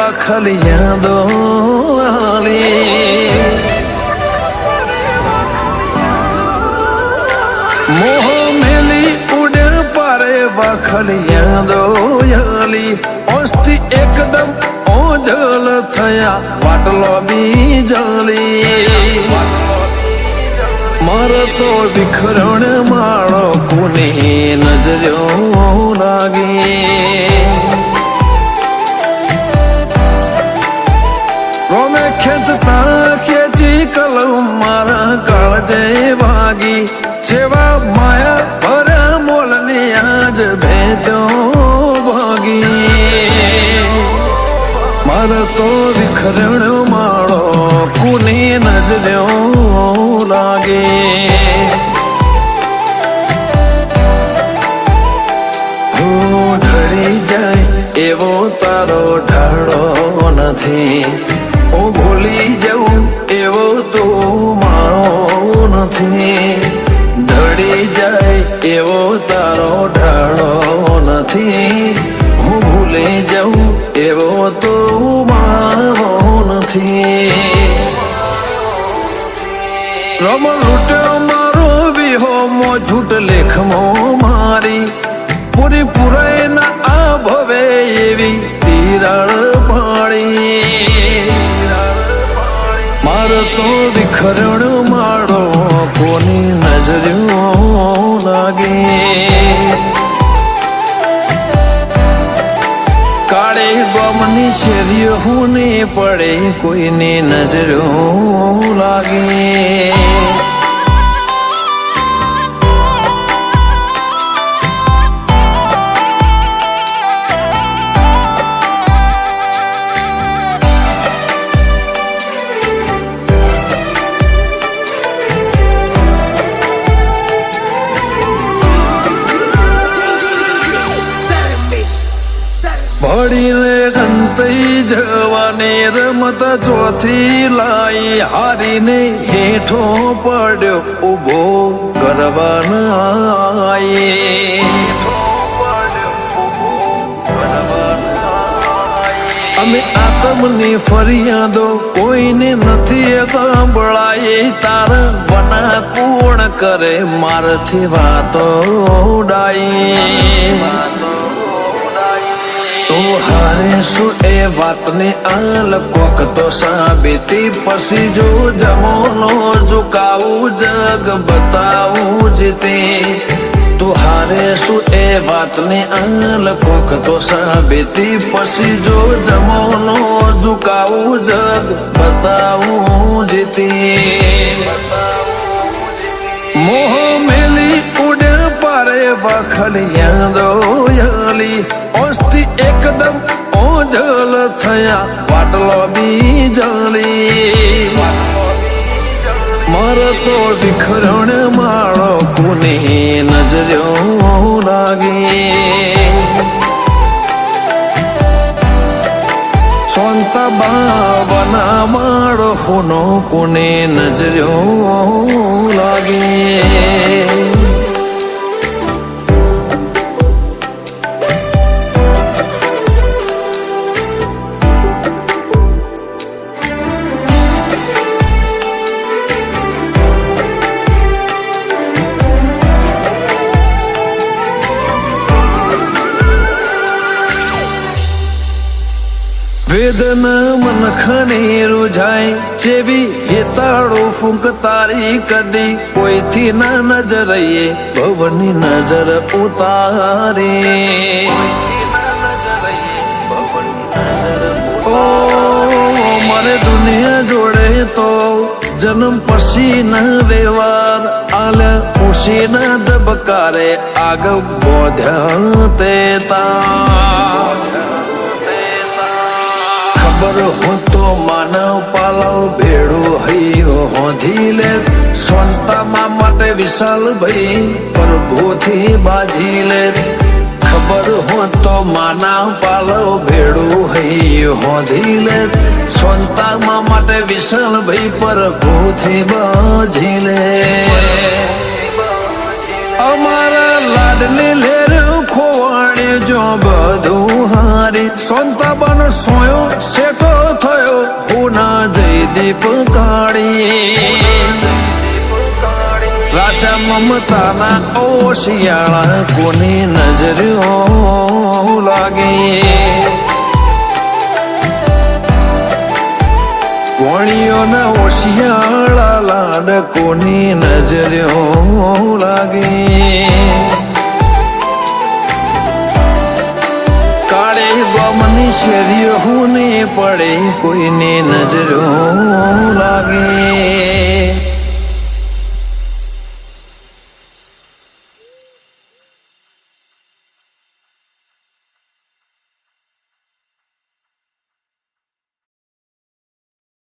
વાખલિયા દોલી મોહ મેલી ઉડે પારે વાખલિયા દોયાલી ઓસ્તી એકદમ ઓજલ થયા વાટલો બીજલી મારે તો વિખરણ માળો કોની નજર્યો લાગે રોમે ખેંચતા ખેંચી કલમ મારા કાળજે વાગી જેવા માયા ભરા મોલની આજ ભેટો ભાગી મારે તો વિખરણ માળો કોની નજર્યો લાગે હું ઢળી જાય એવો તારો ઢાળો નથી હું ભૂલી જવું એવો તો મારો નથી ઢળી જાય એવો તારો ઢાળો નથી હું ભૂલી જવું એવો તો મારો નથી રમ લૂટ્યો મારો વિહો મો ઝૂટ લેખમો મારી પૂરી પુરાય ના આ ભવે એવી તિરાડ પાડી મારે તો વિખરણ માળો કોની નજર્યો લાગે કાળે ગમની શેરીઓ હું ને પડે કોઈની નજર્યો લાગે ભળીને ગંતઈ જવાની રમત ચોથી લાઈ હારીને હેઠો પડ્યો ઉભો કરવાના અમે આતમની ફરિયાદો કોઈને નથી સાંભળાય તારા વના કોણ કરે મારથી વાતો ડાઈ તો હારે શું એ વાતને આલ કોક તો સાબિતી પછી જો જમોનો ઝુકાવું જગ બતાવું જીતે તો હારે શું એ વાતને આલ કોક તો સાબિતી પછી જો જમોનો ઝુકાવું જગ બતાવું જીતે મોહ મેલી ઉડે પારે વાખલિયા દોયાલી ઓસ્તી એકદમ ઓજલ થયા વાટલો બીજલી મારે તો વિખરણ માળો કોની નજર્યો લાગે સોંતા બાવના માળો હોનો કોને નજર્યો લાગે વેદના મન ખનેરું જાય જેવી હેતાળો ફૂંક તારી કદી કોઈથી ના નજરઈએ ભવની નજર ઉતારે ઓ મારે દુનિયા જોડે તો જન્મ પછી ના વ્યવહાર આલે ખુશી ના ધબકારે આગળ બોધ્યા તે ખબર હું તો માનવ પાલવ ભેડું હૈયો હોધી લે સ્વંતામાં માટે વિશાલ ભાઈ પ્રભુથી બાજી લે ખબર હું તો માનવ પાલવ ભેડું હૈયો હોધી લે સ્વંતામાં માટે વિશાલ ભાઈ પ્રભુથી બાજી લે અમારા લાડલી લેર ખોવાણી જો બધું હારી સંતા બન સોયો શેઠો થયો પૂના જયદીપ કાળી રાશા મમતાના ઓશિયાળા કોની નજરો લાગે કોળીઓના ઓશિયાળા લાડ કોની નજરો લાગે કાળે ગમની શેરીઓ ને પડે કોઈની નજરો લાગે